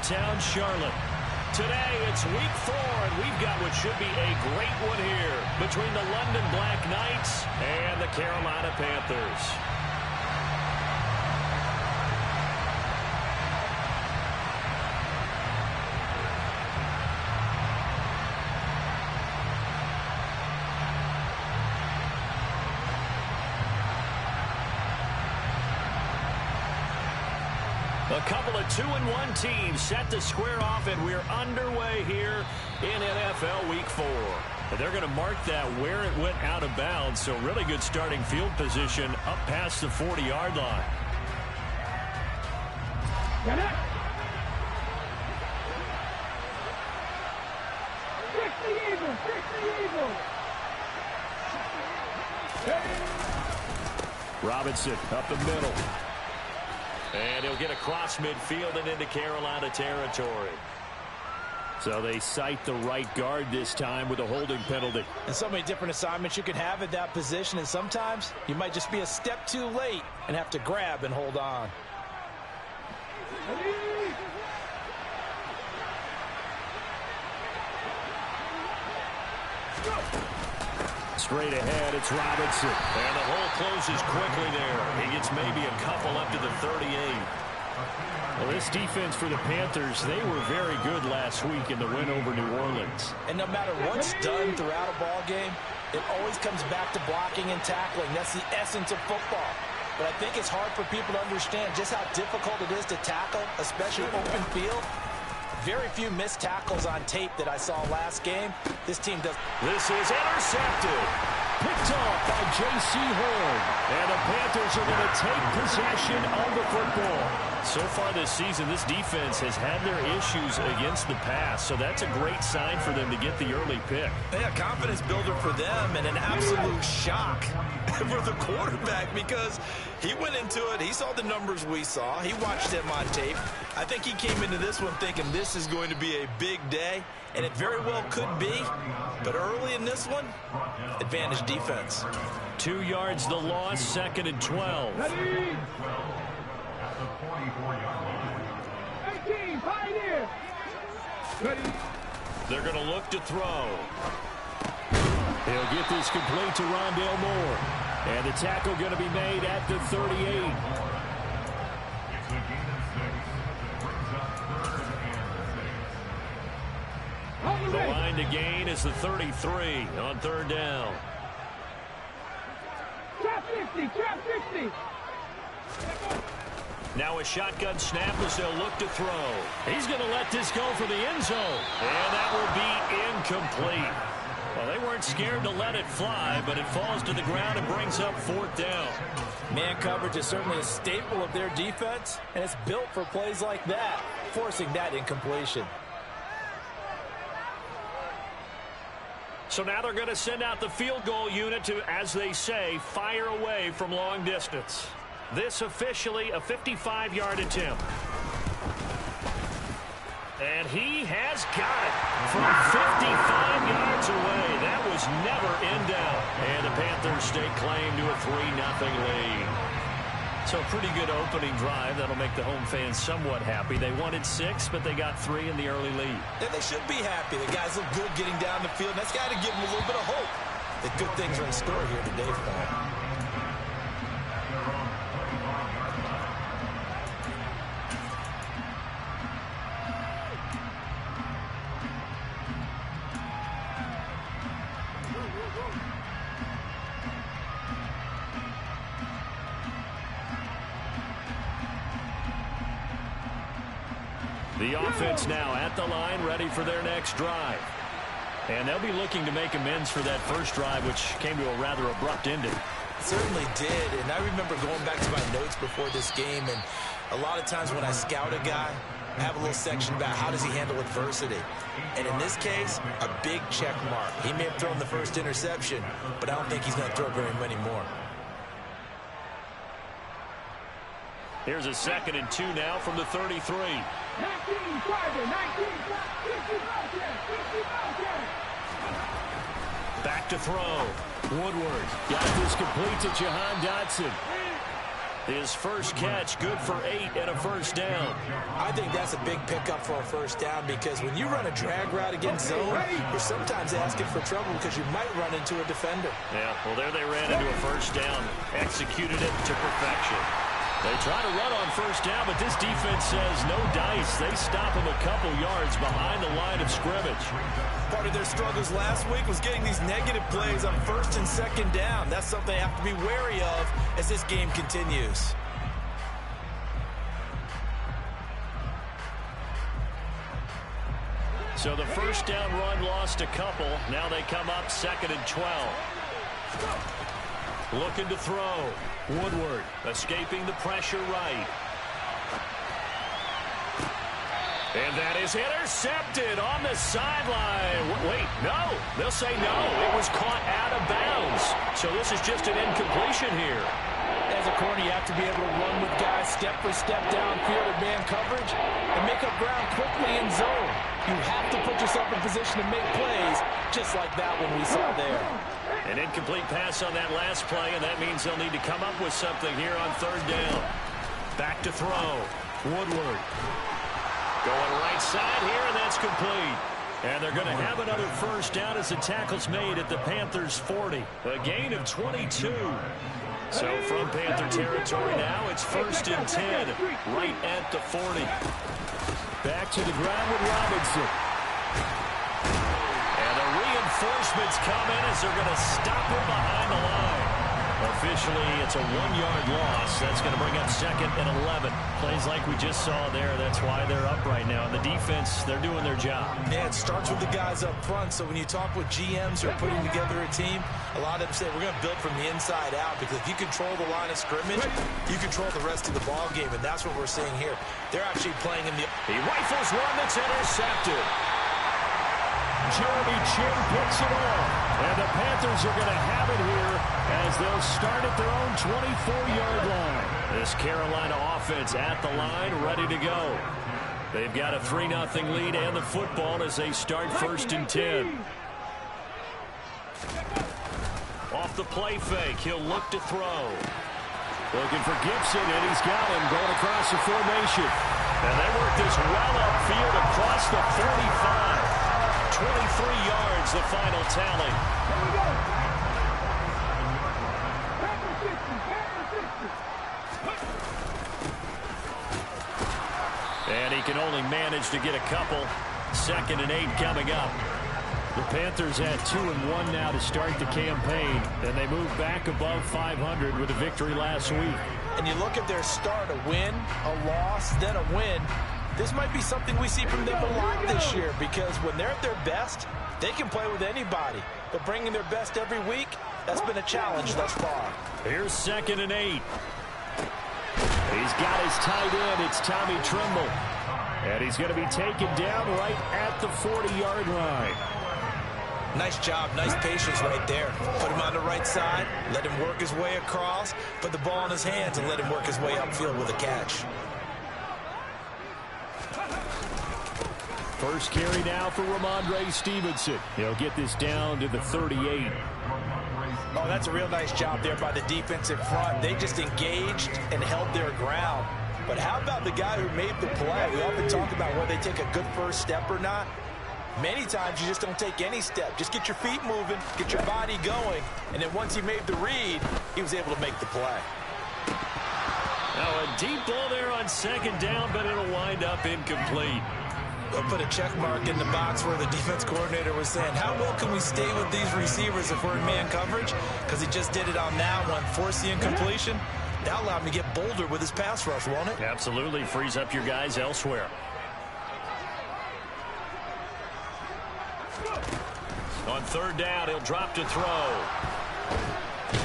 Uptown Charlotte. Today, it's week 4, and we've got what should be a great one here between the London Black Knights and the Carolina Panthers. A couple of 2-1 teams set to square off, and we're underway here in NFL Week 4. And they're going to mark that where it went out of bounds, so really good starting field position up past the 40-yard line. Get it! 60 Eagles! 60 Eagles! Robinson up the middle. And he'll get across midfield and into Carolina territory. So they cite the right guard this time with a holding penalty. And so many different assignments you can have at that position, and sometimes you might just be a step too late and have to grab and hold on. Straight ahead, it's Robinson. And the hole closes quickly there. He gets maybe a couple up to the 38. Well, this defense for the Panthers, they were very good last week in the win over New Orleans. And no matter what's done throughout a ball game, it always comes back to blocking and tackling. That's the essence of football. But I think it's hard for people to understand just how difficult it is to tackle, especially open field. Very few missed tackles on tape that I saw last game. This team does. This is intercepted. Picked off by J.C. Horn. And the Panthers are going to take possession of the football. So far this season, this defense has had their issues against the pass. So that's a great sign for them to get the early pick. Yeah, confidence builder for them and an absolute shock for the quarterback because he went into it. He saw the numbers we saw. He watched them on tape. I think he came into this one thinking this is going to be a big day, and it very well could be. But early in this one, advantage defense. 2 yards the loss, 2nd and 12. 18, Pioneer! Ready? They're going to look to throw. He'll get this complete to Rondale Moore. And the tackle going to be made at the 38. The line to gain is the 33 on 3rd down. Trap 50, trap 50! Now a shotgun snap as they'll look to throw. He's going to let this go for the end zone. And that will be incomplete. Well, they weren't scared to let it fly, but it falls to the ground and brings up 4th down. Man coverage is certainly a staple of their defense, and it's built for plays like that, forcing that incompletion. So now they're going to send out the field goal unit to, as they say, fire away from long distance. This officially a 55-yard attempt. And he has got it from 55 yards away. That was never in doubt. And the Panthers stake claim to a 3-0 lead. So a pretty good opening drive. That'll make the home fans somewhat happy. They wanted 6, but they got 3 in the early lead. Yeah, they should be happy. The guys look good getting down the field. That's got to give them a little bit of hope that good things are in store here today for them. The offense now at the line, ready for their next drive. And they'll be looking to make amends for that first drive, which came to a rather abrupt ending. It certainly did, and I remember going back to my notes before this game, and a lot of times when I scout a guy, I have a little section about how does he handle adversity. And in this case, a big check mark. He may have thrown the first interception, but I don't think he's going to throw very many more. Here's a 2nd and 2 now from the 33. 19, Friday, 19, 50 Back to throw. Woodward got this complete to Jahan Dotson. His first catch, good for 8 and a first down. I think that's a big pickup for a first down because when you run a drag route against zone, you're sometimes asking for trouble because you might run into a defender. Yeah, well, there they ran into a first down, executed it to perfection. They try to run on first down, but this defense says no dice. They stop him a couple yards behind the line of scrimmage. Part of their struggles last week was getting these negative plays on first and second down. That's something they have to be wary of as this game continues. So the first down run lost a couple. Now they come up 2nd and 12. Looking to throw. Woodward escaping the pressure right. And that is intercepted on the sideline. Wait, no. They'll say no. It was caught out of bounds. So this is just an incompletion here. As a corner, you have to be able to run with guys step for step downfield in man coverage and make up ground quickly in zone. You have to put yourself in position to make plays, just like that one we saw there. An incomplete pass on that last play, and that means they'll need to come up with something here on 3rd down. Back to throw. Woodward. Going right side here, and that's complete. And they're going to have another first down as the tackle's made at the Panthers' 40. A gain of 22. So from Panther territory now, it's 1st and 10, right at the 40. Back to the ground with Robinson. And the reinforcements come in as they're going to stop him behind the line. Officially, it's a 1-yard loss. That's going to bring up 2nd and 11. Plays like we just saw there. That's why they're up right now. And the defense, they're doing their job. Yeah, it starts with the guys up front. So when you talk with GMs who are putting together a team, a lot of them say we're going to build from the inside out because if you control the line of scrimmage, you control the rest of the ball game. And that's what we're seeing here. They're actually playing in the... He rifles one that's intercepted. Jeremy Chin picks it off. And the Panthers are going to have it here as they'll start at their own 24-yard line. This Carolina offense at the line, ready to go. They've got a 3-0 lead and the football as they start 1st and 10. Off the play fake, he'll look to throw. Looking for Gibson, and he's got him going across the formation. And they work this well upfield across the 45. 23 yards, the final tally. Here we go. Panther 60. And he can only manage to get a couple. 2nd and 8 coming up. The Panthers had 2-1 now to start the campaign, and they moved back above 500 with a victory last week. And you look at their start, a win, a loss, then a win. This might be something we see from them a lot this year because when they're at their best, they can play with anybody. But bringing their best every week, that's been a challenge thus far. Here's 2nd and 8. He's got his tight end. It's Tommy Tremble. And he's going to be taken down right at the 40-yard line. Nice job, nice patience right there. Put him on the right side, let him work his way across, put the ball in his hands, and let him work his way upfield with a catch. First carry now for Ramondre Stevenson. He'll get this down to the 38. Oh, that's a real nice job there by the defensive front. They just engaged and held their ground. But how about the guy who made the play? We often talk about whether they take a good first step or not. Many times you just don't take any step. Just get your feet moving, get your body going, and then once he made the read, he was able to make the play. Now a deep ball there on 2nd down, but it'll wind up incomplete. We'll put a check mark in the box where the defense coordinator was saying, how well can we stay with these receivers if we're in man coverage? Because he just did it on that one, forced the incompletion. That allowed him to get bolder with his pass rush, won't it? Absolutely, frees up your guys elsewhere. On 3rd down, he'll drop to throw.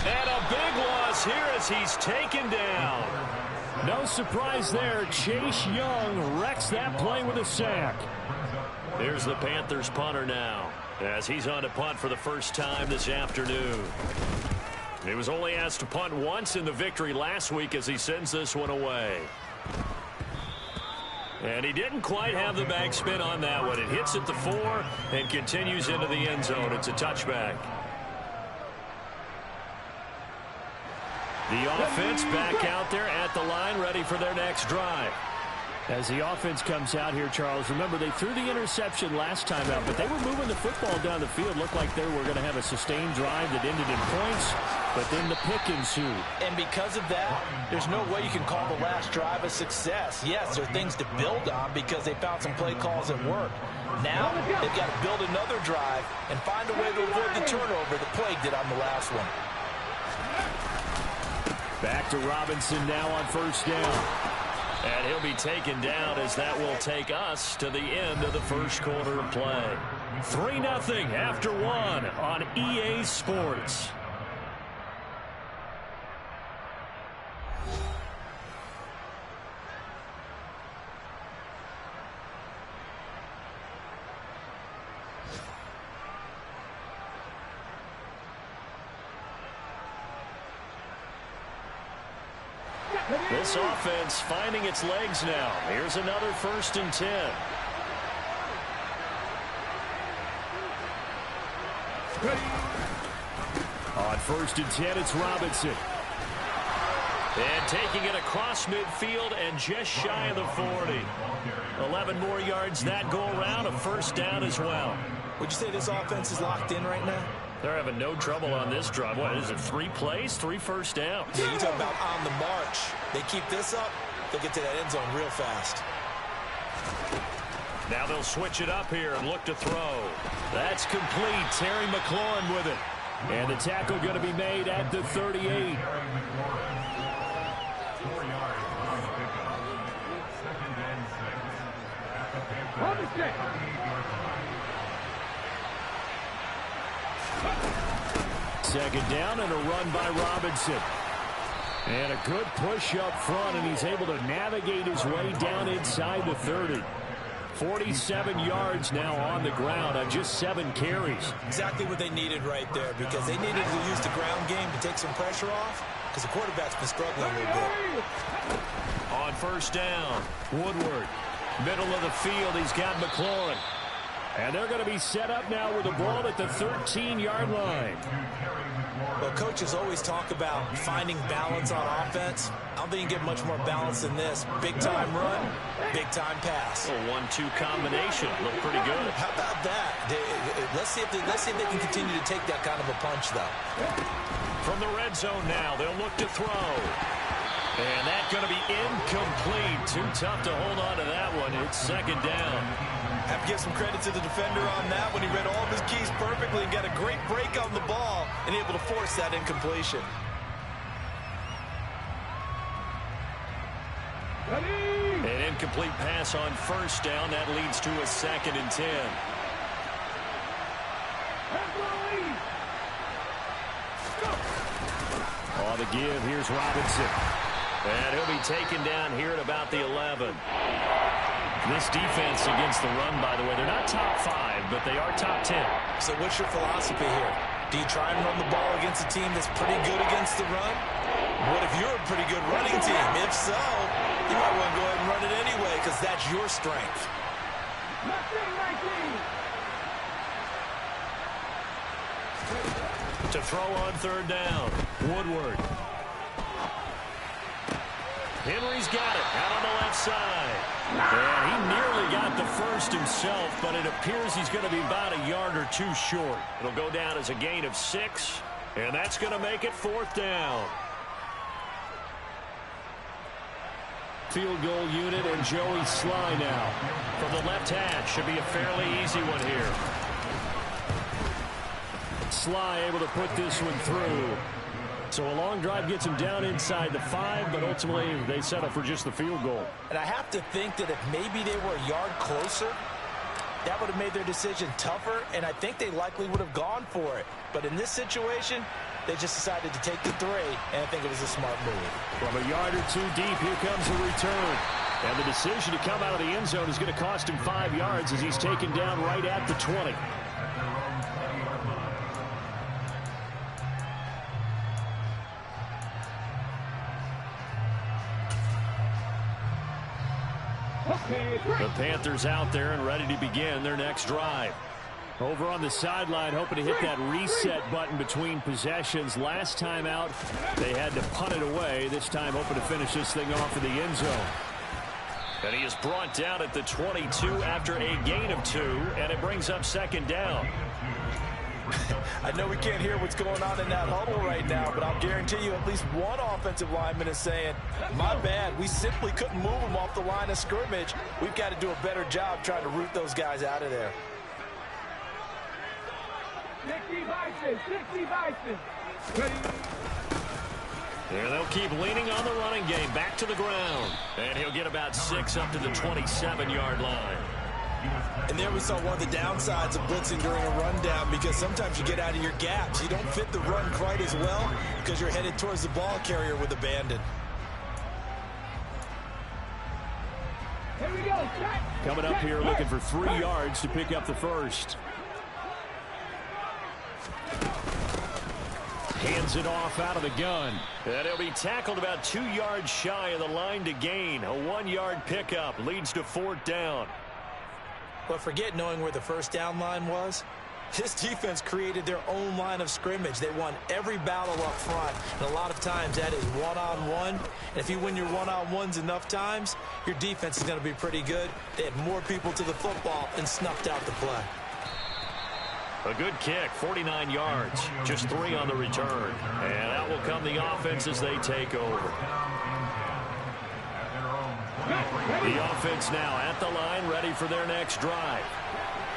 And a big loss here as he's taken down. No surprise there. Chase Young wrecks that play with a sack. Here's the Panthers punter now as he's on to punt for the first time this afternoon. He was only asked to punt once in the victory last week as he sends this one away. And he didn't quite have the backspin on that one. It hits at the 4 and continues into the end zone. It's a touchback. The offense back out there at the line, ready for their next drive. As the offense comes out here, Charles, remember they threw the interception last time out, but they were moving the football down the field. Looked like they were going to have a sustained drive that ended in points, but then the pick ensued. And because of that, there's no way you can call the last drive a success. Yes, there are things to build on because they found some play calls that work. Now, they've got to build another drive and find a way to avoid the turnover that Plague did on the last one. Back to Robinson now on first down. And he'll be taken down as that will take us to the end of the first quarter of play. 3-0 after one on EA Sports. This offense finding its legs now. Here's another 1st and 10. On 1st and 10, it's Robinson. And taking it across midfield and just shy of the 40. 11 more yards that go around, a 1st down as well. Would you say this offense is locked in right now? They're having no trouble on this drive. What is it, 3 plays, 3 first downs? Yeah, you talk about on the march. They keep this up, they'll get to that end zone real fast. Now they'll switch it up here and look to throw. That's complete. Terry McLaurin with it. And the tackle going to be made at the 38. Second down and a run by Robinson. And a good push up front, and he's able to navigate his way down inside the 30. 47 yards now on the ground on just 7 carries. Exactly what they needed right there, because they needed to use the ground game to take some pressure off, because the quarterback's been struggling a little bit. On first down, Woodward. Middle of the field, he's got McLaurin. And they're going to be set up now with the ball at the 13-yard line. Well, coaches always talk about finding balance on offense. I don't think you can get much more balance than this. Big-time run, big-time pass. A 1-2 combination. Look pretty good. How about that? Let's see if they can continue to take that kind of a punch, though. From the red zone now, they'll look to throw. And that's going to be incomplete. Too tough to hold on to that one. It's second down. Have to give some credit to the defender on that when he read all of his keys perfectly and got a great break on the ball and able to force that incompletion. An incomplete pass on first down. That leads to a 2nd and 10. On the give, here's Robinson. And he'll be taken down here at about the 11. This defense against the run, by the way, they're not top 5, but they are top 10. So what's your philosophy here? Do you try and run the ball against a team that's pretty good against the run? What if you're a pretty good running team? If so, you might want to go ahead and run it anyway because that's your strength. To throw on third down, Woodward. Henry's got it out on the left side. And he nearly got the first himself, but it appears he's going to be about a yard or 2 short. It'll go down as a gain of 6, and that's going to make it 4th down. Field goal unit and Joey Sly now. From the left hash, should be a fairly easy one here. Sly able to put this one through. So a long drive gets him down inside the 5, but ultimately they settle for just the field goal. And I have to think that if maybe they were a yard closer, that would have made their decision tougher, and I think they likely would have gone for it. But in this situation, they just decided to take the 3, and I think it was a smart move. From a yard or 2 deep, here comes the return. And the decision to come out of the end zone is going to cost him 5 yards as he's taken down right at the 20. The Panthers out there and ready to begin their next drive. Over on the sideline, hoping to hit that reset button between possessions. Last time out, they had to punt it away. This time, hoping to finish this thing off in the end zone. And he is brought down at the 22 after a gain of 2, and it brings up second down. I know we can't hear what's going on in that huddle right now, but I'll guarantee you at least one offensive lineman is saying, my bad, we simply couldn't move them off the line of scrimmage. We've got to do a better job trying to root those guys out of there. 60 Bison, 60 Bison. There they'll keep leaning on the running game. Back to the ground. And he'll get about 6 up to the 27-yard line. And there we saw one of the downsides of blitzing during a rundown, because sometimes you get out of your gaps. You don't fit the run quite as well because you're headed towards the ball carrier with abandon. Here we go. Coming up here looking for 3 yards to pick up the first. Hands it off out of the gun. And he'll be tackled about 2 yards shy of the line to gain. A 1-yard pickup leads to 4th down. But forget knowing where the first down line was. This defense created their own line of scrimmage. They won every battle up front. And a lot of times that is one-on-one. And if you win your one-on-ones enough times, your defense is going to be pretty good. They had more people to the football and snuffed out the play. A good kick, 49 yards, just 3 on the return. And out will come the offense as they take over. The offense now at the line, ready for their next drive.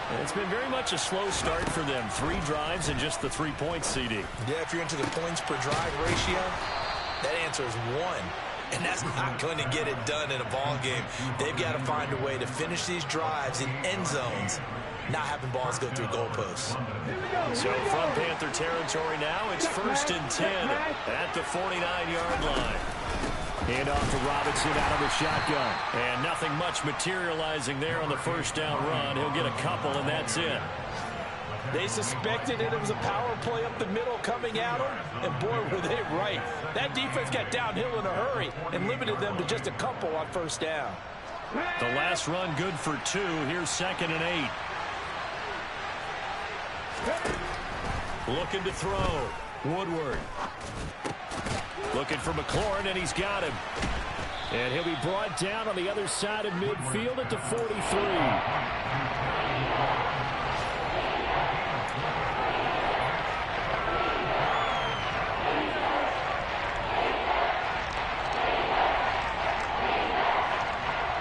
And it's been very much a slow start for them. 3 drives and just the 3 points, CD. Yeah, if you're into the points per drive ratio, that answer is 1. And that's not going to get it done in a ball game. They've got to find a way to finish these drives in end zones, not having balls go through goalposts. So from Panther territory now, it's 1st and 10 at the 49-yard line. Hand off to Robinson out of the shotgun. And nothing much materializing there on the first down run. He'll get a couple, and that's it. They suspected it was a power play up the middle coming at them, and boy, were they right. That defense got downhill in a hurry and limited them to just a couple on first down. The last run good for 2. Here's 2nd and 8. Looking to throw. Woodward. Looking for McLaurin, and he's got him. And he'll be brought down on the other side of midfield at the 43.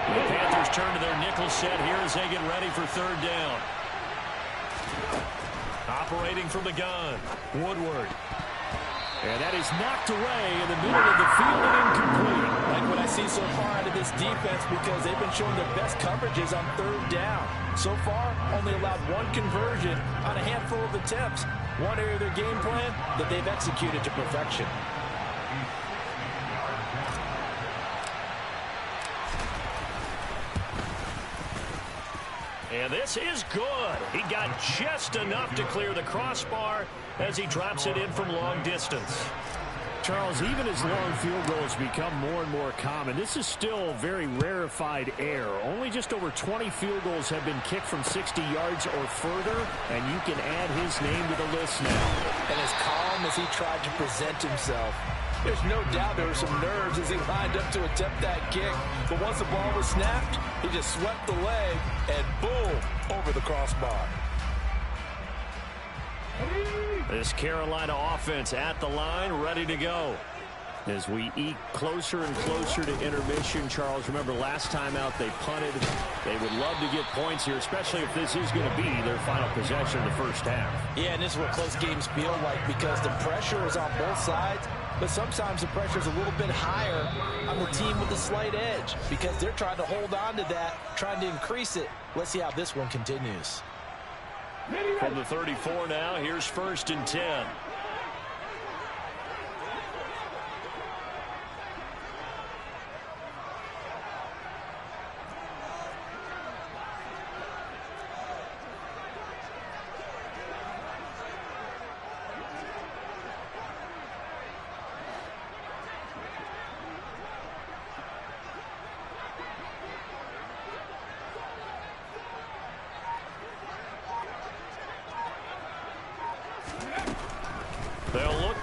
The Panthers turn to their nickel set here as they get ready for 3rd down. Operating from the gun, Woodward. And that is knocked away in the middle of the field and incomplete. Like what I see so far out of this defense, because they've been showing their best coverages on 3rd down. So far, only allowed 1 conversion on a handful of attempts. One area of their game plan that they've executed to perfection. And this is good. He got just enough to clear the crossbar as he drops it in from long distance. Charles, even as long field goals become more and more common, this is still very rarefied air. Only just over 20 field goals have been kicked from 60 yards or further, and you can add his name to the list now. And as calm as he tried to present himself, there's no doubt there were some nerves as he lined up to attempt that kick. But once the ball was snapped, he just swept the leg and boom, over the crossbar. This Carolina offense at the line, ready to go. As we eke closer and closer to intermission, Charles, remember last time out they punted. They would love to get points here, especially if this is going to be their final possession in the first half. Yeah, and this is what close games feel like, because the pressure is on both sides, but sometimes the pressure is a little bit higher on the team with a slight edge because they're trying to hold on to that, trying to increase it. Let's see how this one continues. From the 34 now, here's 1st and 10.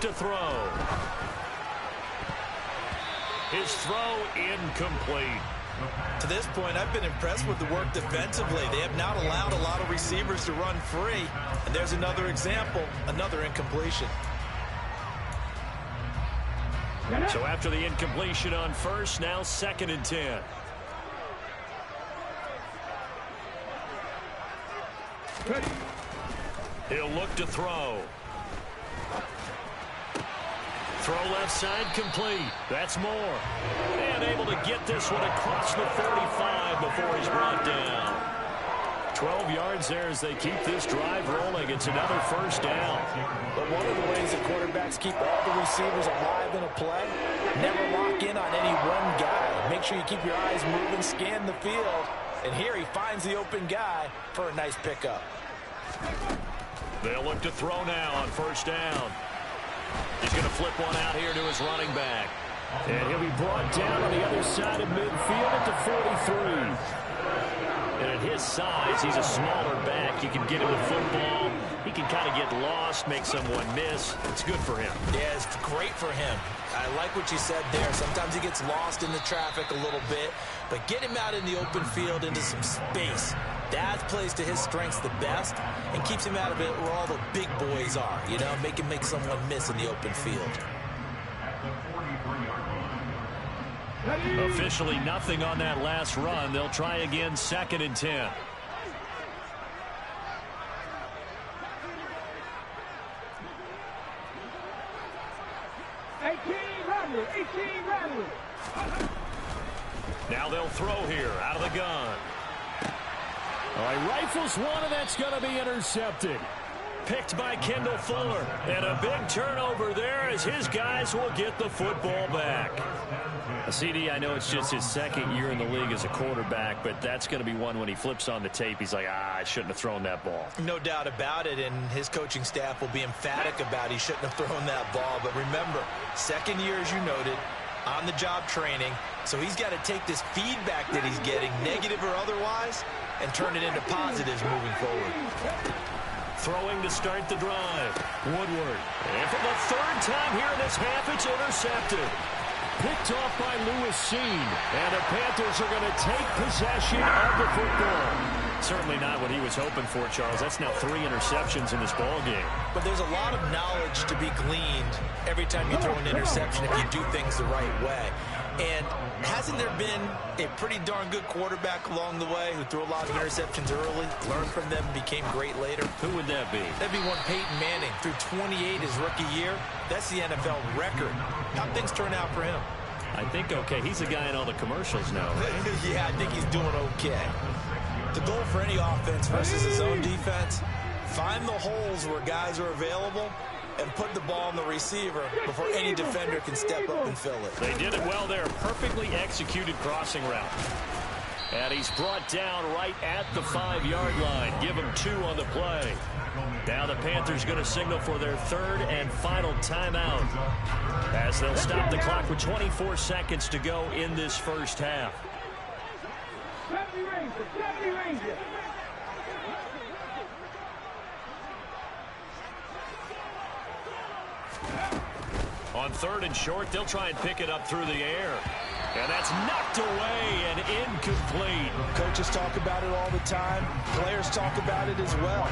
to throw. His throw incomplete. To this point, I've been impressed with the work defensively. They have not allowed a lot of receivers to run free. And there's another example, another incompletion. So after the incompletion on first, now 2nd and 10. Ready. He'll look to throw. Throw left side complete. That's Moore. And able to get this one across the 45 before he's brought down. 12 yards there as they keep this drive rolling. It's another first down. But one of the ways the quarterbacks keep all the receivers alive in a play, never lock in on any one guy. Make sure you keep your eyes moving, scan the field. And here he finds the open guy for a nice pickup. They'll look to throw now on first down. He's going to flip one out here to his running back. And he'll be brought down on the other side of midfield at the 43. And at his size, he's a smaller back. You can get him the football. He can kind of get lost, make someone miss. It's good for him. Yeah, it's great for him. I like what you said there. Sometimes he gets lost in the traffic a little bit. But get him out in the open field into some space. That plays to his strengths the best and keeps him out of it where all the big boys are. You know, make him make someone miss in the open field. Officially nothing on that last run. They'll try again 2nd and 10. Now they'll throw here out of the gun. All right, rifles one, and that's going to be intercepted. Picked by Kendall Fuller. And a big turnover there as his guys will get the football back. CD, I know it's just his 2nd year in the league as a quarterback, but that's going to be one when he flips on the tape. He's like, I shouldn't have thrown that ball. No doubt about it, and his coaching staff will be emphatic about he shouldn't have thrown that ball. But remember, 2nd year, as you noted, on-the-job training, so he's got to take this feedback that he's getting, negative or otherwise, and turn it into positives moving forward. Throwing to start the drive. Woodward. And for the 3rd time here in this half, it's intercepted. Picked off by Lewis Seen. And the Panthers are going to take possession of the football. Certainly not what he was hoping for, Charles. That's now 3 interceptions in this ball game. But there's a lot of knowledge to be gleaned every time you throw an interception if you do things the right way. And hasn't there been a pretty darn good quarterback along the way who threw a lot of interceptions early, learned from them, became great later? Who would that be? That'd be one Peyton Manning. Threw 28 his rookie year. That's the NFL record. How'd things turn out for him? I think okay. He's the guy in all the commercials now, right? Yeah, I think he's doing okay. The goal for any offense versus his own defense, find the holes where guys are available and put the ball on the receiver before any defender can step up and fill it. They did it well there. Perfectly executed crossing route. And he's brought down right at the 5-yard line. Give him 2 on the play. Now the Panthers going to signal for their 3rd and final timeout as they'll stop the clock with 24 seconds to go in this first half. 70 Rangers. On 3rd and short, they'll try and pick it up through the air. And that's knocked away and incomplete. Coaches talk about it all the time. Players talk about it as well.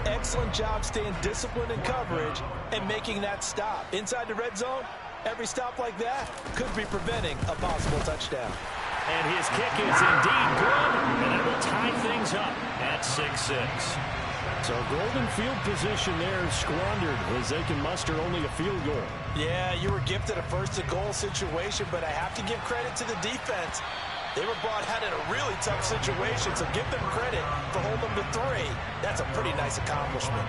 Excellent job staying disciplined in coverage and making that stop. Inside the red zone, every stop like that could be preventing a possible touchdown. And his kick is indeed good, and it will tie things up at 6-6. So golden field position there squandered as they can muster only a field goal. Yeah, you were gifted a first-and-goal situation, but I have to give credit to the defense. They were brought out in a really tough situation, so give them credit for holding them to 3. That's a pretty nice accomplishment.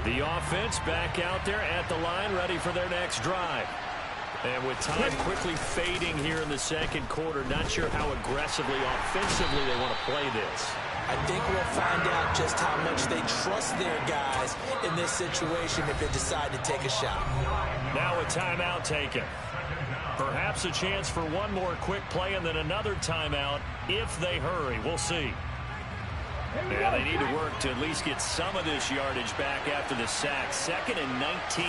The offense back out there at the line, ready for their next drive. And with time quickly fading here in the second quarter, not sure how aggressively, offensively they want to play this. I think we'll find out just how much they trust their guys in this situation if they decide to take a shot. Now a timeout taken. Perhaps a chance for one more quick play and then another timeout if they hurry. We'll see. Yeah, they need to work to at least get some of this yardage back after the sack. 2nd and 19.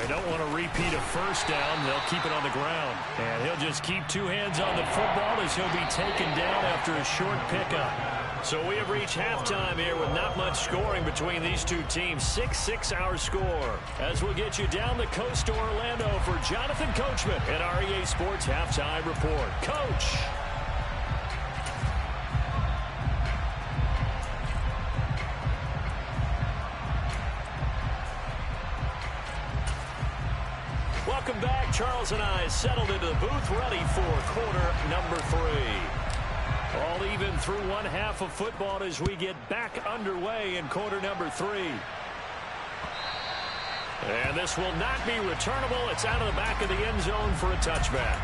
They don't want to repeat a first down. They'll keep it on the ground. And he'll just keep two hands on the football as he'll be taken down after a short pickup. So we have reached halftime here with not much scoring between these two teams. 6-6 our score. As we'll get you down the coast to Orlando for Jonathan Coachman at our EA Sports Halftime Report. Coach. Welcome back. Charles and I settled into the booth, ready for quarter number 3. All even through one half of football as we get back underway in quarter number 3. And this will not be returnable. It's out of the back of the end zone for a touchback.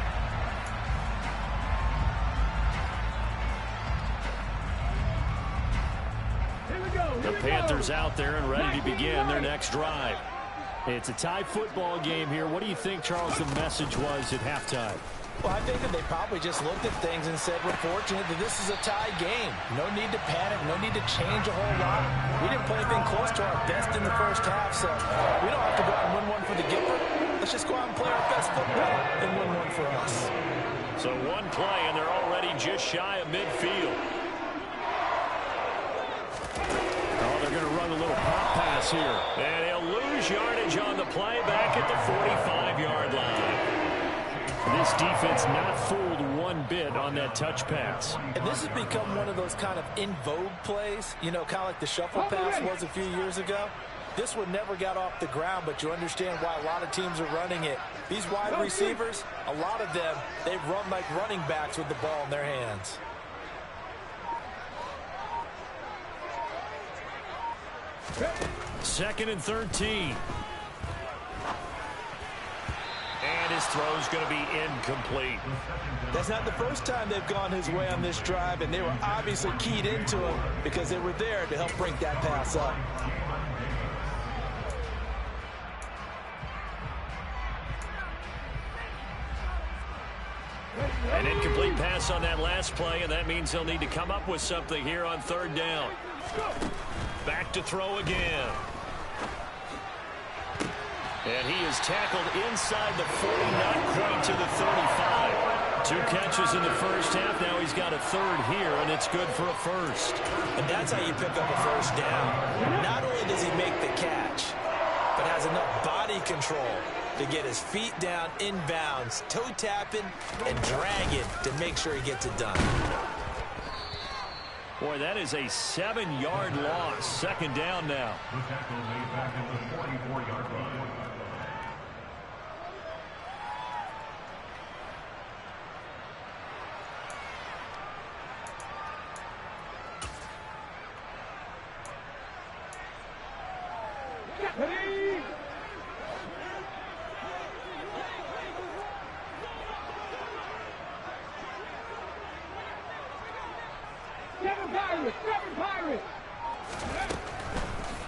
The Panthers out there and ready to begin their next drive. It's a tie football game here. What do you think, Charles, the message was at halftime? Well, I think that they probably just looked at things and said, we're fortunate that this is a tie game. No need to panic. No need to change a whole lot. We didn't play anything close to our best in the first half, so we don't have to go out and win one for the giver. Let's just go out and play our best football and win one for us. So one play, and they're already just shy of midfield. Oh, they're going to run a little pop pass here. And he'll lose yardage on the play back at the 45-yard line. This defense not fooled one bit on that touch pass. And this has become one of those kind of in vogue plays, you know, kind of like the shuffle pass was a few years ago. This one never got off the ground, but you understand why a lot of teams are running it. These wide receivers, a lot of them, they run like running backs with the ball in their hands. Second and 13. And his throw's going to be incomplete. That's not the first time they've gone his way on this drive, and they were obviously keyed into him because they were there to help break that pass up. An incomplete pass on that last play, and that means they'll need to come up with something here on third down. Back to throw again. And he is tackled inside the 40, not quite to the 35. 2 catches in the first half. Now he's got a third here, and it's good for a first. And that's how you pick up a first down. Not only does he make the catch, but has enough body control to get his feet down inbounds, toe tapping, and dragging to make sure he gets it done. Boy, that is a 7-yard loss. Second down now.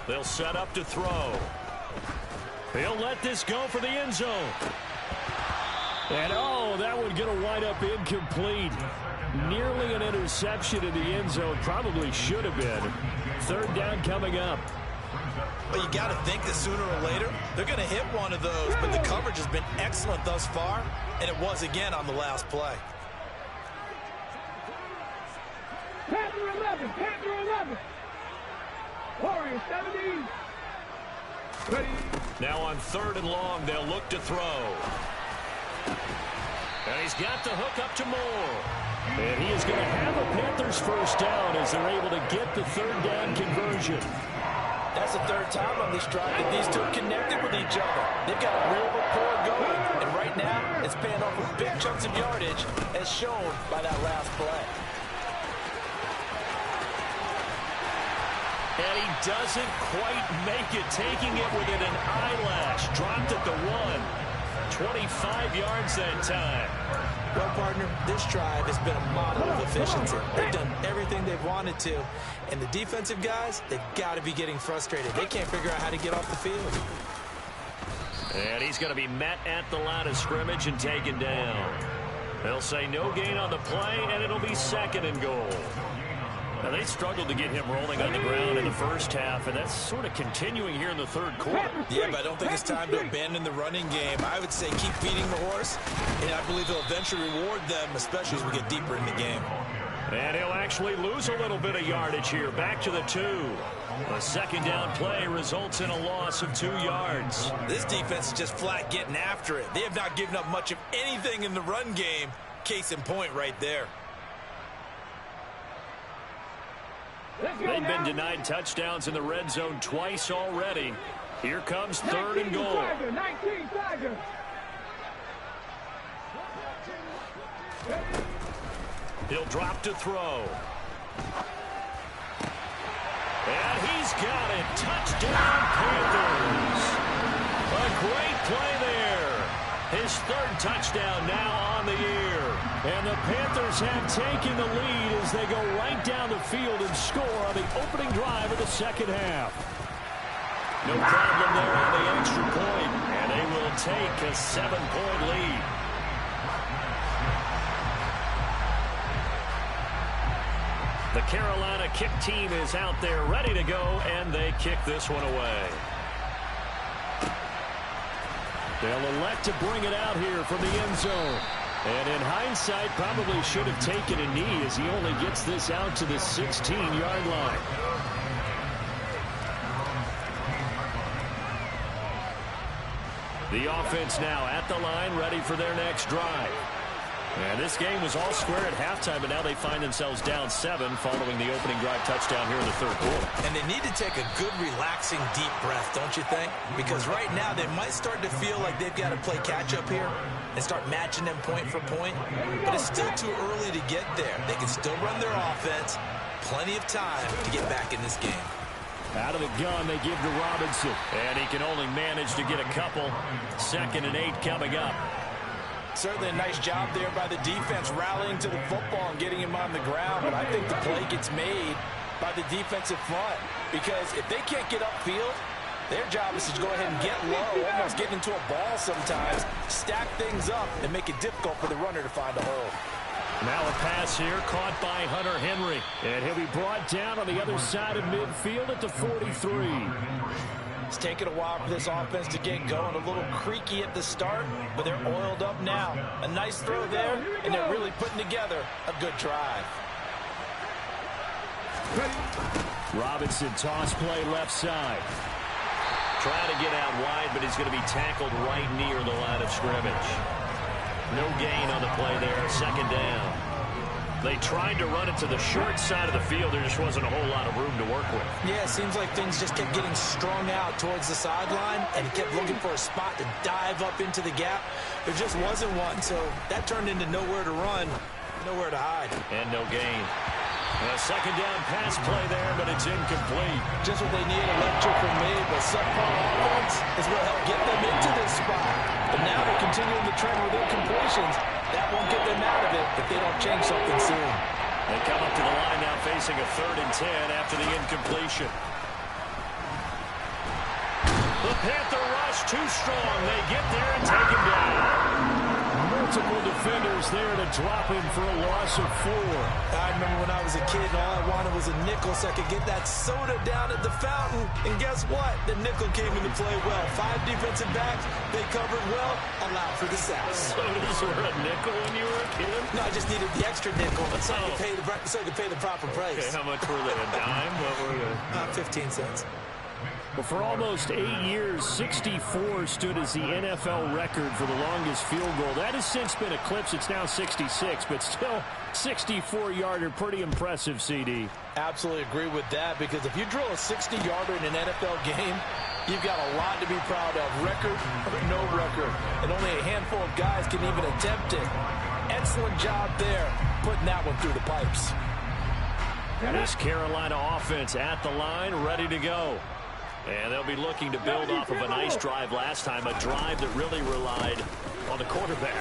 They'll set up to throw. He'll let this go for the end zone. And, oh, that one going to wind up incomplete. Nearly an interception in the end zone. Probably should have been. Third down coming up. Well, you got to think that sooner or later they're going to hit one of those, but the coverage has been excellent thus far, and it was again on the last play. Panther 11, Panther 11. Warriors 70. Ready. Now on third and long, they'll look to throw. And he's got the hook up to Moore. And he is going to have a Panthers first down as they're able to get the third down conversion. That's the third time on this drive that these two connected with each other. They've got a real rapport going. And right now, it's paying off with big chunks of yardage as shown by that last play. And he doesn't quite make it, taking it within an eyelash. Dropped at the 1. 25 yards that time. Well, partner, this drive has been a model of efficiency. They've done everything they've wanted to. And the defensive guys, they've got to be getting frustrated. They can't figure out how to get off the field. And he's going to be met at the line of scrimmage and taken down. They'll say no gain on the play, and it'll be 2nd and goal. Now, they struggled to get him rolling on the ground in the first half, and that's sort of continuing here in the third quarter. Yeah, but I don't think it's time to abandon the running game. I would say keep feeding the horse, and I believe he'll eventually reward them, especially as we get deeper in the game. And he'll actually lose a little bit of yardage here. Back to the 2. A 2nd down play results in a loss of 2 yards. This defense is just flat getting after it. They have not given up much of anything in the run game. Case in point right there. They've been denied touchdowns in the red zone twice already. Here comes 3rd and goal. 19 Tiger. He'll drop to throw. And he's got it. Touchdown, Panthers. A great play there. His 3rd touchdown now on the year. And the Panthers have taken the lead as they go right down the field and score on the opening drive of the 2nd half. No problem there on the extra point, and they will take a 7-point lead. The Carolina kick team is out there ready to go, and they kick this one away. They'll elect to bring it out here from the end zone. And in hindsight, probably should have taken a knee as he only gets this out to the 16-yard line. The offense now at the line, ready for their next drive. And this game was all square at halftime, but now they find themselves down 7 following the opening drive touchdown here in the 3rd quarter. And they need to take a good, relaxing, deep breath, don't you think? Because right now they might start to feel like they've got to play catch-up here and start matching them point for point. But it's still too early to get there. They can still run their offense. Plenty of time to get back in this game. Out of the gun, they give to Robinson. And he can only manage to get a couple. 2nd and 8 coming up. Certainly a nice job there by the defense rallying to the football and getting him on the ground. But I think the play gets made by the defensive front. Because if they can't get upfield, their job is to go ahead and get low, almost get into a ball sometimes, stack things up, and make it difficult for the runner to find a hole. Now a pass here caught by Hunter Henry. And he'll be brought down on the other side of midfield at the 43. It's taken a while for this offense to get going. A little creaky at the start, but they're oiled up now. A nice throw there, and they're really putting together a good drive. Robinson toss play left side. Trying to get out wide, but he's going to be tackled right near the line of scrimmage. No gain on the play there, 2nd down. They tried to run it to the short side of the field. There just wasn't a whole lot of room to work with. Yeah, it seems like things just kept getting strung out towards the sideline, and he kept looking for a spot to dive up into the gap. There just wasn't one, so that turned into nowhere to run, nowhere to hide. And no gain. A 2nd down pass play there, but it's incomplete. Just what they need, electric from me, but subpar offense is what helped get them into this spot. But now they're continuing the trend with incompletions. That won't get them out of it if they don't change something soon. They come up to the line now facing a 3rd and 10 after the incompletion. The Panther rush too strong. They get there and take him down. Multiple defenders there to drop him for a loss of 4. I remember when I was a kid and all I wanted was a nickel so I could get that soda down at the fountain. And guess what? The nickel came into play well. 5 defensive backs, they covered well, allowed for the sacks. Sodas were a nickel when you were a kid? No, I just needed the extra nickel so I could pay the proper price. Okay, how much were they? A dime? What were they? 15 cents. Well, for almost 8 years, 64 stood as the NFL record for the longest field goal. That has since been eclipsed. It's now 66, but still 64-yarder. Pretty impressive, CD. Absolutely agree with that, because if you drill a 60-yarder in an NFL game, you've got a lot to be proud of. Record or no record. And only a handful of guys can even attempt it. Excellent job there, putting that one through the pipes. This Carolina offense at the line, ready to go. And they'll be looking to build off of a nice drive last time, a drive that really relied on the quarterback.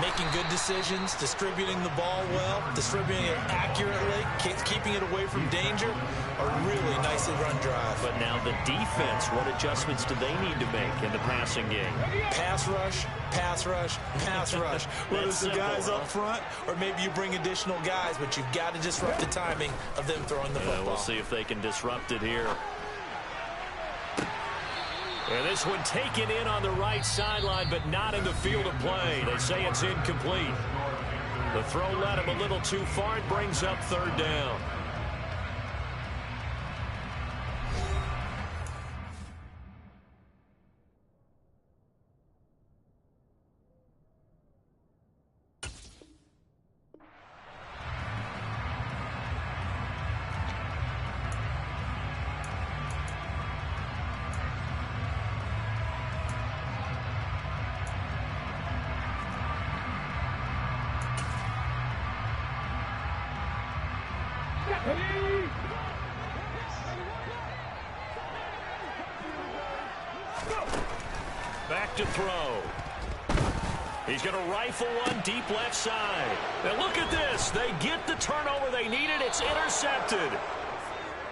Making good decisions, distributing the ball well, distributing it accurately, keeping it away from danger. A really nicely run drive. But now the defense, what adjustments do they need to make in the passing game? Pass rush, pass rush, pass rush. Whether it's the guys up front or maybe you bring additional guys, but you've got to disrupt the timing of them throwing the football. We'll see if they can disrupt it here. And this one taken in on the right sideline, but not in the field of play. They say it's incomplete. The throw led him a little too far. It brings up third down. Back to throw. He's going to rifle one deep left side. Now look at this. They get the turnover they needed. It's intercepted.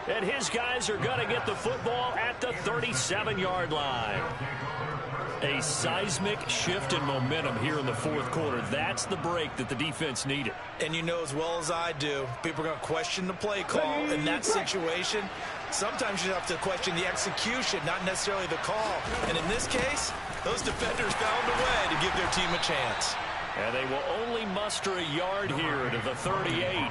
And his guys are going to get the football at the 37-yard line. A seismic shift in momentum here in the fourth quarter. That's the break that the defense needed. And you know as well as I do, people are going to question the play call in that situation. Sometimes you have to question the execution, not necessarily the call. And in this case, those defenders found a way to give their team a chance. And they will only muster a yard here to the 38.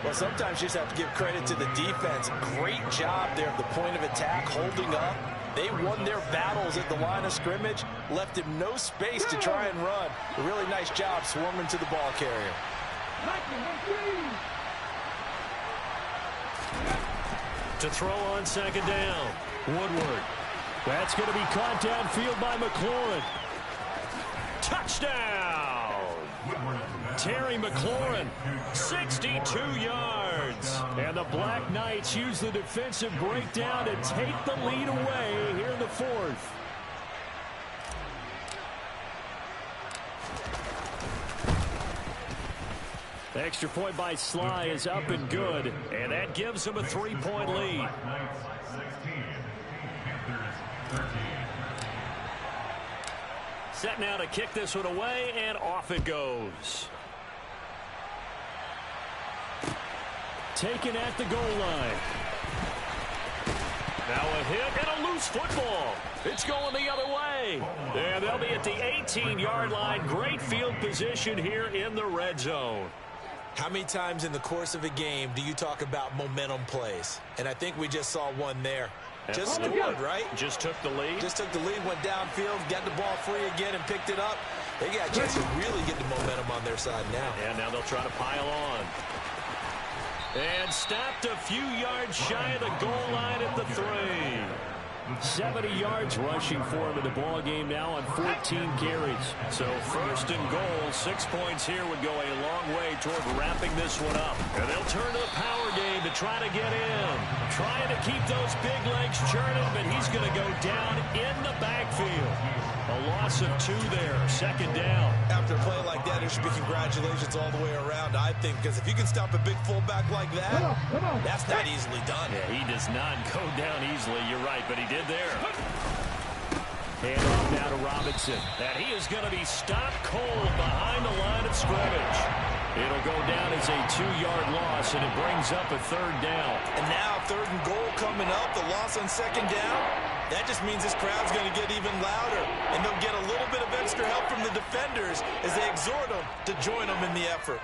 Well, sometimes you just have to give credit to the defense. Great job there at the point of attack, holding up. They won their battles at the line of scrimmage, left him no space to try and run. A really nice job swarming to the ball carrier. To throw on second down. Woodward. That's going to be caught downfield by McLaurin. Touchdown! Terry McLaurin, 62 yards. And the Black Knights use the defensive breakdown to take the lead away here in the fourth. The extra point by Sly is up and good, and that gives them a 3-point lead. Set now to kick this one away, and off it goes. Taken at the goal line. Now a hit and a loose football. It's going the other way. And they'll be at the 18-yard line. Great field position here in the red zone. How many times in the course of a game do you talk about momentum plays? And I think we just saw one there. Just scored, right? Just took the lead. Just took the lead, went downfield, got the ball free again, and picked it up. They got a chance to really get the momentum on their side now. And now they'll try to pile on. And stopped a few yards shy of the goal line at the 3. 70 yards rushing for him in the ball game now on 14 carries. So first and goal, 6 points here would go a long way toward wrapping this one up. And they'll turn to the power game to try to get in. Trying to keep those big legs churning, but he's going to go down in the backfield. A loss of 2 there, second down. After a play like that, there should be congratulations all the way around, I think, because if you can stop a big fullback like that, that's not easily done. Yeah, he does not go down easily, you're right, but he did there. Hand off now to Robinson. And he is going to be stopped cold behind the line of scrimmage. It'll go down as a 2-yard loss, and it brings up a third down. And now third and goal coming up, the loss on second down. That just means this crowd's going to get even louder, and they'll get a little bit of extra help from the defenders as they exhort them to join them in the effort.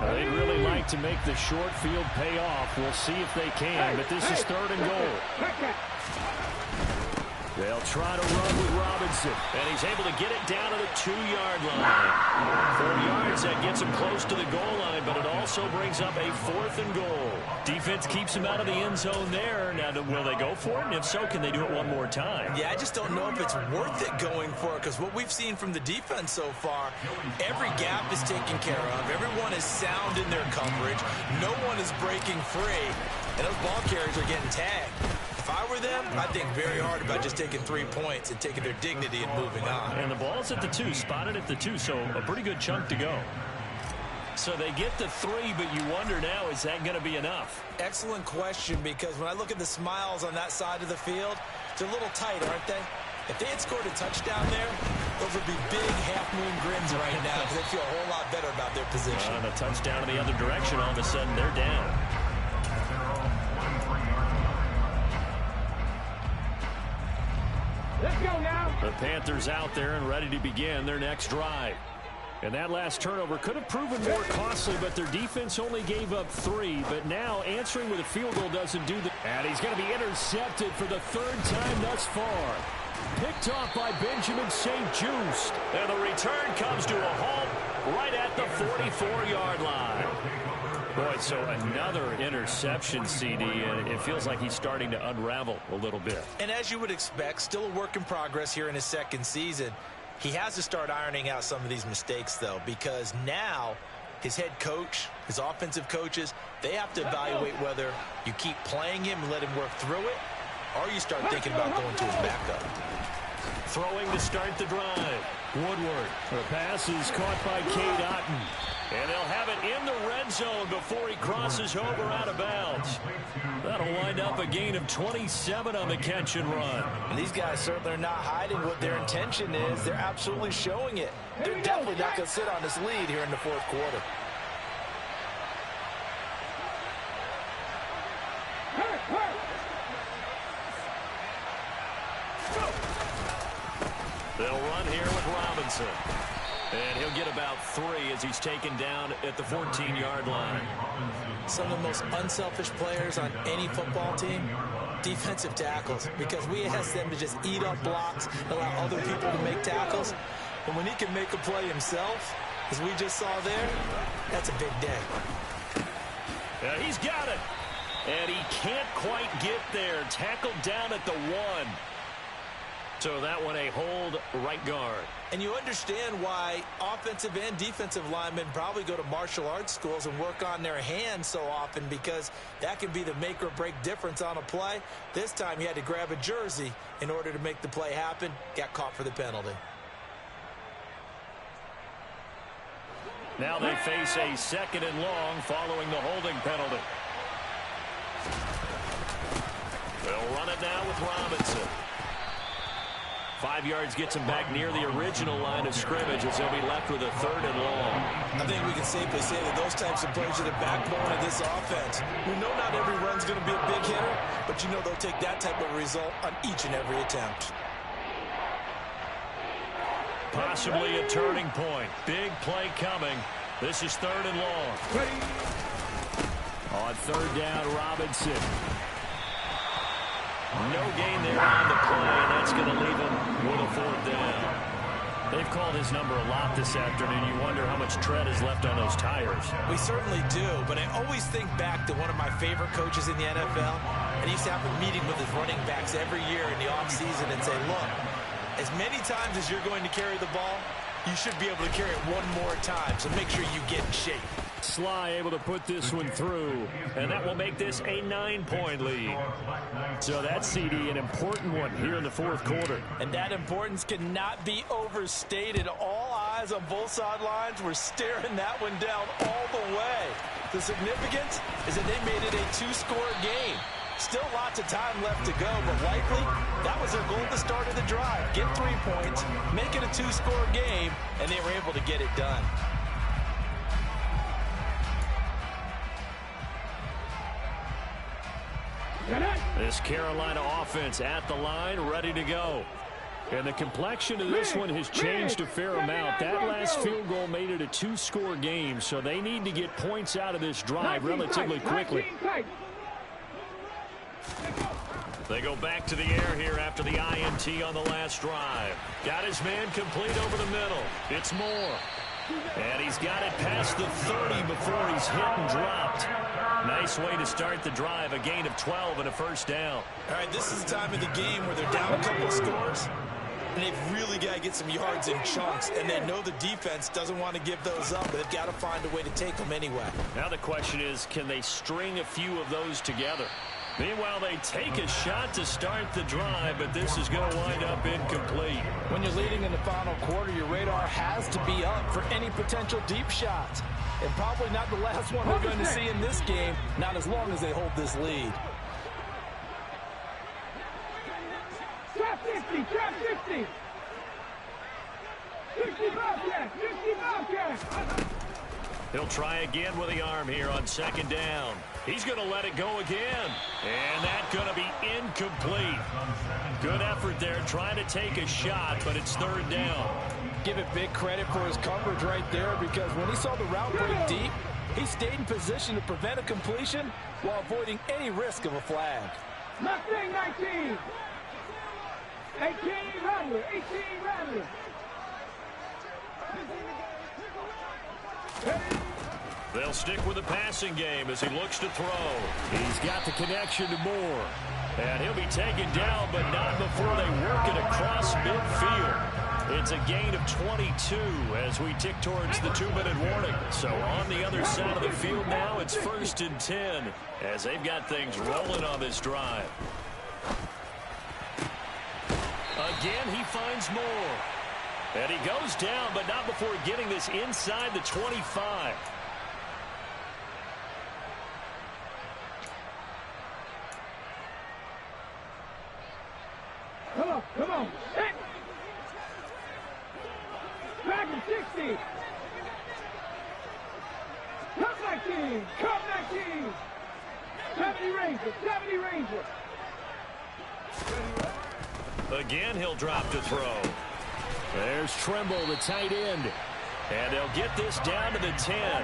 They'd really like to make the short field pay off. We'll see if they can, but this is third and goal. They'll try to run with Robinson. And he's able to get it down to the 2-yard line. 4 yards, that gets him close to the goal line, but it also brings up a 4th and goal. Defense keeps him out of the end zone there. Now, will they go for it? And if so, can they do it one more time? Yeah, I just don't know if it's worth it going for it, because what we've seen from the defense so far, every gap is taken care of. Everyone is sound in their coverage. No one is breaking free. And those ball carriers are getting tagged. If I were them, I'd think very hard about just taking 3 points and taking their dignity and moving on. And the ball's at the 2, spotted at the 2, so a pretty good chunk to go. So they get the 3, but you wonder now, is that going to be enough? Excellent question, because when I look at the smiles on that side of the field, they're a little tight, aren't they? If they had scored a touchdown there, those would be big half-moon grins right now, because they feel a whole lot better about their position. And a touchdown in the other direction, all of a sudden they're down. Let's go now. The Panthers out there and ready to begin their next drive. And that last turnover could have proven more costly, but their defense only gave up 3. But now answering with a field goal doesn't do that. And he's going to be intercepted for the 3rd time thus far. Picked off by Benjamin St. Just. And the return comes to a halt right at the 44-yard line. Boy, so another interception, CD, and it feels like he's starting to unravel a little bit. And as you would expect, still a work in progress here in his 2nd season. He has to start ironing out some of these mistakes, though, because now his head coach, his offensive coaches, they have to evaluate whether you keep playing him and let him work through it, or you start thinking about going to his backup. Throwing to start the drive. Woodward. The pass is caught by Cade Otton. And they'll have it in the red zone before he crosses over out of bounds. That'll wind up a gain of 27 on the catch and run. And these guys certainly are not hiding what their intention is. They're absolutely showing it. They're definitely not going to sit on this lead here in the 4th quarter. They'll run here with Robinson. And he'll get about 3 as he's taken down at the 14-yard line. Some of the most unselfish players on any football team, defensive tackles, because we ask them to just eat up blocks, allow other people to make tackles. And when he can make a play himself, as we just saw there, that's a big day. Yeah, he's got it. And he can't quite get there. Tackled down at the 1. So that one a hold right guard. And you understand why offensive and defensive linemen probably go to martial arts schools and work on their hands so often, because that can be the make or break difference on a play. This time he had to grab a jersey in order to make the play happen. Got caught for the penalty. Now they face a 2nd and long following the holding penalty. They'll run it now with Robinson. 5 yards gets him back near the original line of scrimmage as they'll be left with a 3rd and long. I think we can safely say that those types of players are the backbone of this offense. We know not every run's going to be a big hitter, but you know they'll take that type of result on each and every attempt. Possibly a turning point. Big play coming. This is 3rd and long. On 3rd down, Robinson. No gain there on the play, and that's going to leave him with a 4th down. They've called his number a lot this afternoon. You wonder how much tread is left on those tires. We certainly do, but I always think back to one of my favorite coaches in the NFL, and he used to have a meeting with his running backs every year in the offseason and say, look, as many times as you're going to carry the ball, you should be able to carry it one more time, so make sure you get in shape. Sly able to put this one through, and that will make this a 9-point lead. So that's, CD, an important one here in the 4th quarter. And that importance cannot be overstated. All eyes on both sidelines were staring that one down all the way. The significance is that they made it a 2-score game. Still lots of time left to go, but likely that was their goal at the start of the drive. Get 3 points, make it a 2-score game, and they were able to get it done. This Carolina offense at the line, ready to go. And the complexion of this one has changed a fair amount. That last field goal made it a 2-score game, so they need to get points out of this drive relatively quickly. They go back to the air here after the INT on the last drive. Got his man complete over the middle. It's Moore. And he's got it past the 30 before he's hit and dropped. Nice way to start the drive. A gain of 12 and a first down. All right, this is the time of the game where they're down a couple of scores. And they've really got to get some yards in chunks. And they know the defense doesn't want to give those up, but they've got to find a way to take them anyway. Now the question is, can they string a few of those together? Meanwhile, they take a shot to start the drive, but this is going to wind up incomplete. When you're leading in the final quarter, your radar has to be up for any potential deep shots. And probably not the last one we're going to see in this game, not as long as they hold this lead. Trap 50, trap 50. 60 Bobcats, 60 Bobcats. He'll try again with the arm here on second down. He's going to let it go again. And that's going to be incomplete. Good effort there trying to take a shot, but it's third down. Give it big credit for his coverage right there, because when he saw the route break deep, he stayed in position to prevent a completion while avoiding any risk of a flag. Mustang 19. 18 Rattler, 18 Rattler. They'll stick with the passing game as he looks to throw. He's got the connection to Moore. And he'll be taken down, but not before they work it across midfield. It's a gain of 22 as we tick towards the 2-minute warning. So on the other side of the field now, it's 1st and 10 as they've got things rolling on this drive. Again, he finds Moore. And he goes down, but not before getting this inside the 25. Come on. Hit. Dragon 60. Cup 19. Cup 19. 70 Ranger. 70 Ranger. Again, he'll drop to throw. There's Trimble, the tight end. And they'll get this down to the 10.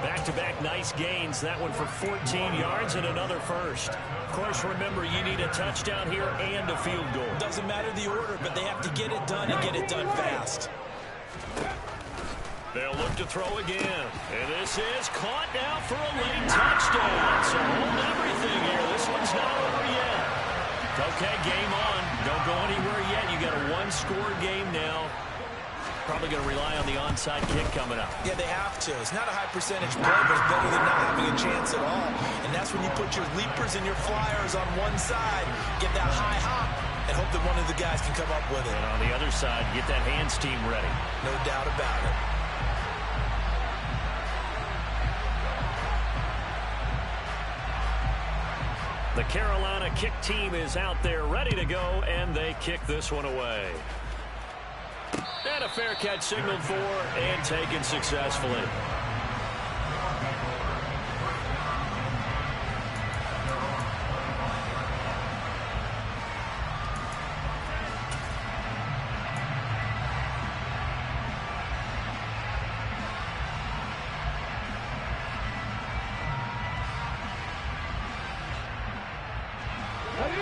Back-to-back nice gains. That one for 14 yards and another first. Of course, remember, you need a touchdown here and a field goal. Doesn't matter the order, but they have to get it done and get it done fast. They'll look to throw again. And this is caught now for a late touchdown. So hold everything here. This one's not over yet. Okay, game on. Don't go anywhere yet. You got a one-score game now. Probably going to rely on the onside kick coming up. Yeah, they have to. It's not a high percentage play, but it's better than not having a chance at all. And that's when you put your leapers and your flyers on one side, get that high hop, and hope that one of the guys can come up with it. And on the other side, get that hands team ready. No doubt about it. The Carolina kick team is out there ready to go, and they kick this one away. And a fair catch signaled for and taken successfully.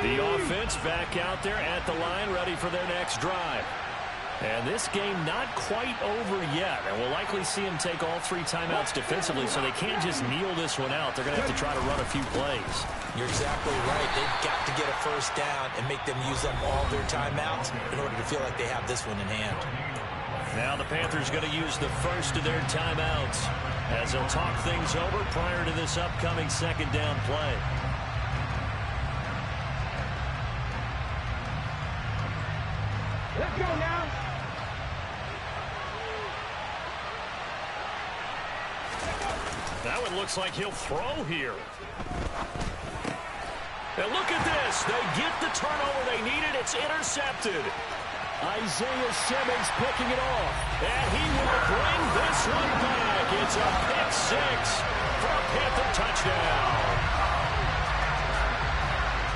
The offense back out there at the line, ready for their next drive. And this game not quite over yet. And we'll likely see them take all 3 timeouts defensively, so they can't just kneel this one out. They're going to have to try to run a few plays. You're exactly right. They've got to get a first down and make them use up all their timeouts in order to feel like they have this one in hand. Now the Panthers going to use the first of their timeouts as they'll talk things over prior to this upcoming second down play. Let's go now. That one looks like he'll throw here. And look at this. They get the turnover they needed. It's intercepted. Isaiah Simmons picking it off. And he will bring this one back. It's a pick 6 for a Panther touchdown.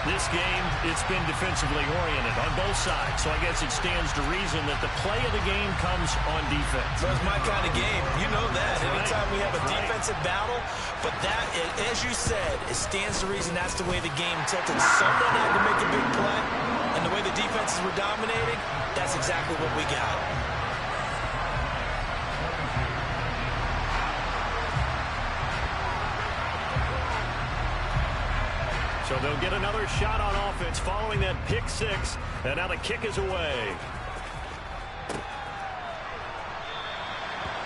This game, it's been defensively oriented on both sides, so I guess it stands to reason that the play of the game comes on defense. That's my kind of game. You know that. That's Anytime right. we have a defensive battle, but that, as you said, it stands to reason that's the way the game tilted. Someone had to make a big play, and the way the defenses were dominating, that's exactly what we got. So they'll get another shot on offense following that pick six. And now the kick is away.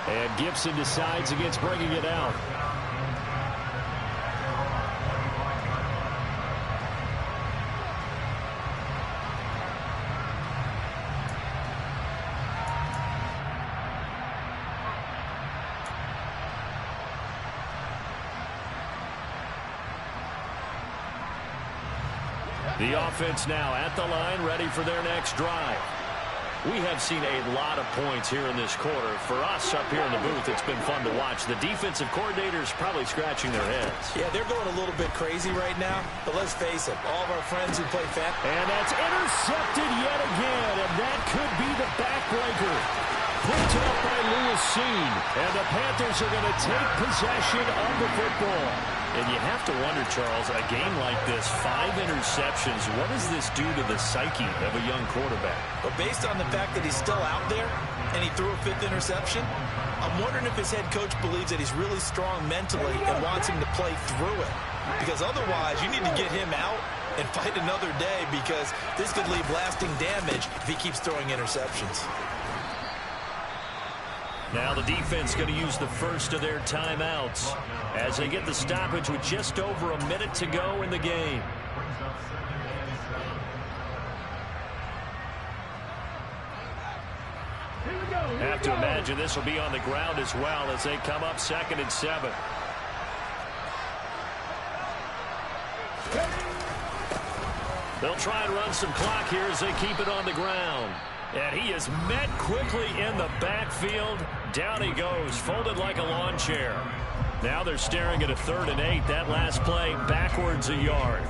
And Gibson decides against bringing it out. The offense now at the line, ready for their next drive. We have seen a lot of points here in this quarter. For us up here in the booth, it's been fun to watch. The defensive coordinators probably scratching their heads. Yeah, they're going a little bit crazy right now, but let's face it, all of our friends who play fantasy. And that's intercepted yet again, and that could be the backbreaker. Picked up by Lewis Seen, and the Panthers are going to take possession of the football. And you have to wonder, Charles, a game like this, 5 interceptions, what does this do to the psyche of a young quarterback? But based on the fact that he's still out there and he threw a 5th interception, I'm wondering if his head coach believes that he's really strong mentally and wants him to play through it. Because otherwise, you need to get him out and fight another day, because this could leave lasting damage if he keeps throwing interceptions. Now the defense going to use the first of their timeouts as they get the stoppage with just over a minute to go in the game. Have to imagine this will be on the ground as well as they come up 2nd and 7. They'll try and run some clock here as they keep it on the ground. And he is met quickly in the backfield. Down he goes, folded like a lawn chair. Now they're staring at a 3rd and 8. That last play backwards a yard.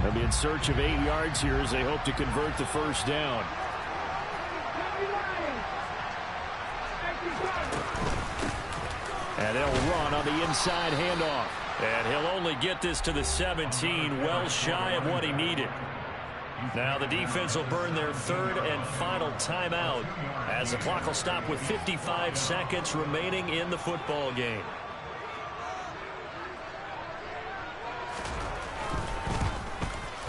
They'll be in search of 8 yards here as they hope to convert the first down. And they'll run on the inside handoff. And he'll only get this to the 17, well shy of what he needed. Now the defense will burn their 3rd and final timeout as the clock will stop with 55 seconds remaining in the football game.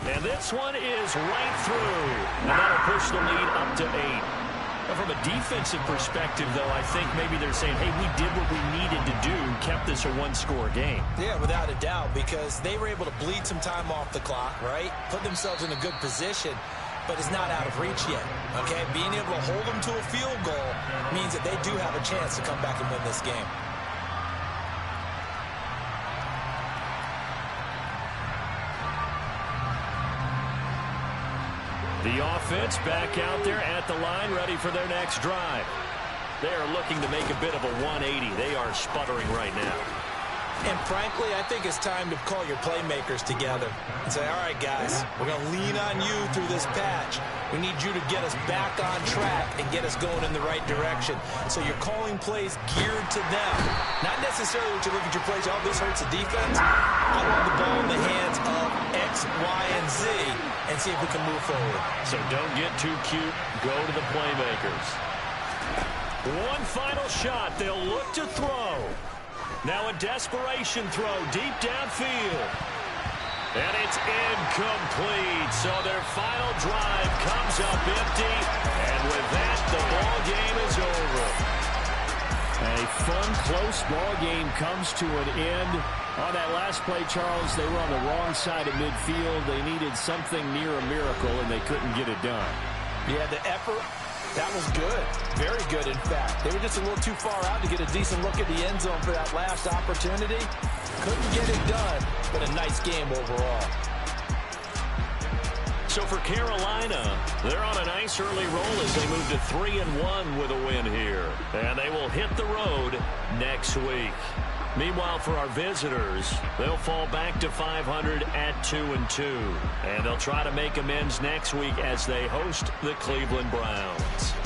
And this one is right through. And that'll push the lead up to 8. From a defensive perspective, though, I think maybe they're saying, hey, we did what we needed to do, kept this a one-score game. Yeah, without a doubt, because they were able to bleed some time off the clock, right? Put themselves in a good position, but it's not out of reach yet, okay? Being able to hold them to a field goal means that they do have a chance to come back and win this game. The offense back out there at the line, ready for their next drive. They are looking to make a bit of a 180. They are sputtering right now. And frankly, I think it's time to call your playmakers together and say, all right, guys, we're going to lean on you through this patch. We need you to get us back on track and get us going in the right direction. So you're calling plays geared to them. Not necessarily when you look at your plays, oh, this hurts the defense. I want the ball in the hands of X, Y, and Z and see if we can move forward. So don't get too cute. Go to the playmakers. One final shot. They'll look to throw. Now a desperation throw deep downfield. And it's incomplete. So their final drive comes up empty. And with that, the ball game is over. A fun, close ball game comes to an end. On that last play, Charles, they were on the wrong side of midfield. They needed something near a miracle, and they couldn't get it done. Yeah, the effort, that was good. Very good, in fact. They were just a little too far out to get a decent look at the end zone for that last opportunity. Couldn't get it done, but a nice game overall. So for Carolina, they're on a nice early roll as they move to 3-1 with a win here. And they will hit the road next week. Meanwhile, for our visitors, they'll fall back to 500 at 2-2. And they'll try to make amends next week as they host the Cleveland Browns.